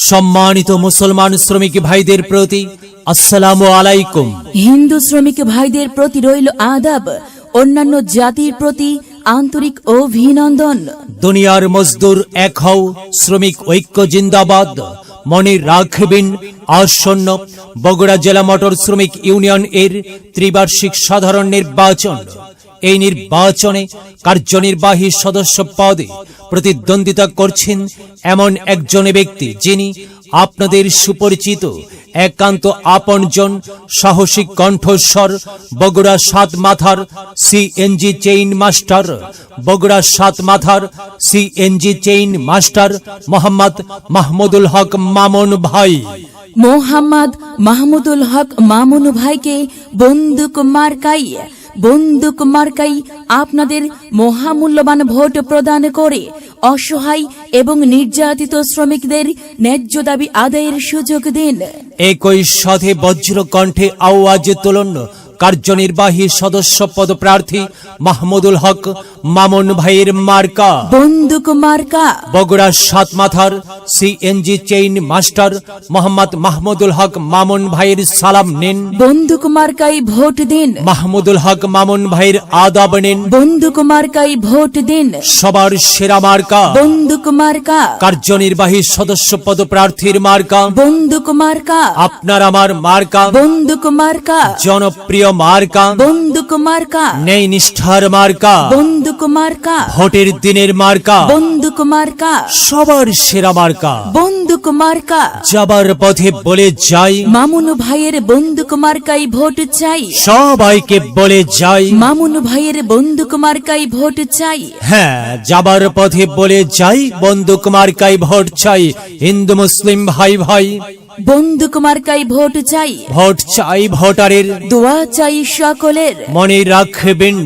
সম্মানিত মুসলমান শ্রমিক ভাইদের প্রতি আসসালামু আলাইকুম। হিন্দু শ্রমিক ভাইদের প্রতি রইল আদাব, অন্যান্য জাতির প্রতি আন্তরিক অভিনন্দন। দুনিয়ার মজদুর এক হও, শ্রমিক ঐক্য জিন্দাবাদ। মনে রাখবেন, আসন্ন বগুড়া জেলা মোটর শ্রমিক ইউনিয়ন এর ত্রিবার্ষিক সাধারণ নির্বাচন। এই নির্বাচনে কার্যনির্বাহী সদস্য পদে প্রতিদ্বন্দ্বিতা করছেন এমন একজন ব্যক্তি, যিনি আপনাদের সুপরিচিত, একান্ত আপনজন, সাহসী কণ্ঠস্বর, বগুড়া সাত মাথার সিএনজি চেইন মাস্টার, বগুড়া সাত মাথার CNG chain master Mohammad Mahmudul Haque Mamun ভাই। মোহাম্মদ মাহমুদুল হক মামুন ভাইকে বন্দুক মার্কাই আপনাদের মহামূল্যবান ভোট প্রদান করে অসহায় এবং নির্যাতিত শ্রমিকদের ন্যায্য দাবি আদায়ের সুযোগ দিন। একই সাথে বজ্র কণ্ঠে আওয়াজ তুলুন কার্যনির্বাহী সদস্য পদপ্রার্থী মাহমুদুল হক মামুন ভাইয়ের মার্কা বন্দুক মার্কা। বগুড়া সাত মাথার CNG chain master Mohammad Mahmudul Haque Mamun ভাইয়ের সালাম নিন। বন্দুক মার্কাই ভোট দিন। মাহমুদুল হক মামুন ভাইয়ের আদাব নিন। বন্দুক মার্কাই ভোট দিন। সবার সেরা মার্কা বন্দুক মার্কা। কার্যনির্বাহী সদস্য পদপ্রার্থীর মার্কা বন্দুক মার্কা। আপনার আমার মার্কা বন্দুক মার্কা। জনপ্রিয় মার্কা বন্দুক মার্কা। ন্যায় নিষ্ঠার মার্কা বন্দুক মার্কা। ভোটের দিনের মার্কা বন্দুক মার্কা। সবার সেরা মার্কা বন্দুক মার্কা। যাবার পথে বলে যাই, মামুন ভাইয়ের বন্দুক মার্কাই ভোট চাই। সবাইকে বলে যাই, মামুন ভাইয়ের বন্দুক মার্কাই ভোট চাই। হ্যাঁ, যাবার পথে বলে যাই, বন্দুক মার্কাই ভোট চাই। হিন্দু মুসলিম ভাই ভাই, বন্দুক মার্কাই ভোট চাই। ভোট চাই ভোটারের, দোয়া চাই সকলের। মনে রাখবেন,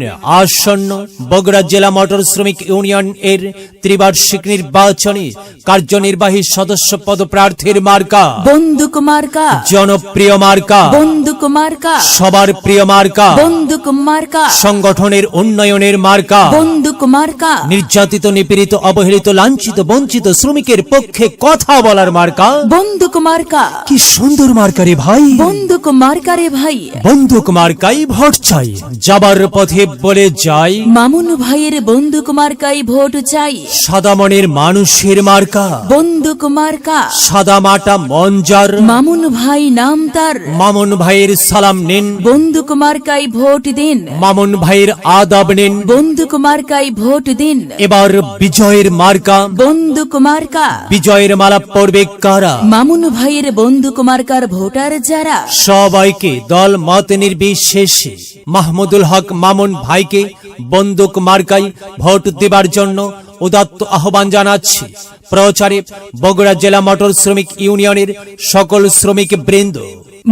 আসন্ন বগুড়া জেলা মোটর শ্রমিক ইউনিয়ন এর ত্রিবার্ষিক নির্বাচনে কার্যনির্বাহী সদস্য পদপ্রার্থীর মার্কা বন্দুক মার্কা। জনপ্রিয় মার্কা বন্দুক মার্কা। সবার প্রিয় মার্কা বন্দুক মার্কা। সংগঠনের উন্নয়নের মার্কা বন্দুক মার্কা। নির্যাতিত, নিপীড়িত, অবহেলিত, লাঞ্ছিত, বঞ্চিত শ্রমিকের পক্ষে কথা বলার মার্কা বন্দুক মার্কা। কি সুন্দর মার্কা রে ভাই, বন্দুক মার্কা রে ভাই। বন্দুক মার্কাই ভোট চাই। যাবার পথে বলে যাই, মামুন ভাইয়ের বন্দুক মার্কাই ভোট চাই। সাদা মনের মানুষের মার্কা বন্দুক মার্কা। সাদা মাটা মঞ্জার মামুন ভাই নাম তার। মামুন ভাইয়ের সালাম নিন। বন্দুক মার্কাই ভোট দিন। মামুন ভাইয়ের আদাব নিন। বন্দুক মার্কাই ভোট দিন। এবার বিজয়ের মার্কা, বন্দুক মার্কা। বিজয়ের মালা পড়বে কারা? মামুন ভাইয়ের বন্দুক মার্কার ভোটার যারা। সবাইকে দল মত নির্বিশেষে মাহমুদুল হক মামুন ভাইকে বন্দুক মার্কাই ভোট দেবার জন্য উদাত্ত আহ্বান জানাচ্ছি। প্রচারে বগুড়া জেলা মোটর শ্রমিক ইউনিয়নের সকল শ্রমিক বৃন্দ।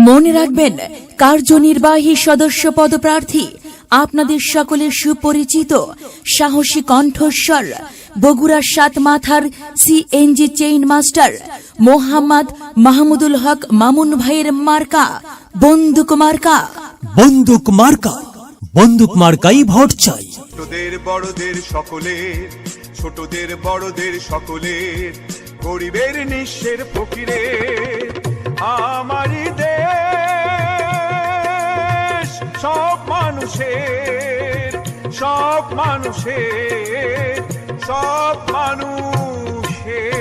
মনে রাখবেন, কার্যনির্বাহী সদস্য পদপ্রার্থী আপনাদের সকলের সুপরিচিত, সাহসী কণ্ঠস্বর, বগুড়া সাত মাথার CNG chain master Mohammad Mahmudul Haque Mamun ভাইয়ের মার্কা বন্দুক মার্কা। বন্দুক মার্কা, বন্দুক মার্কাই ভোট চাই। ছোটদের বড়দের সকলের, ছোটদের বড়দের সকলের, গরিবের নিঃস্বের ফকিরের আমারই দেশ। সব মানুষের, সব মানুষের, সব মানুষের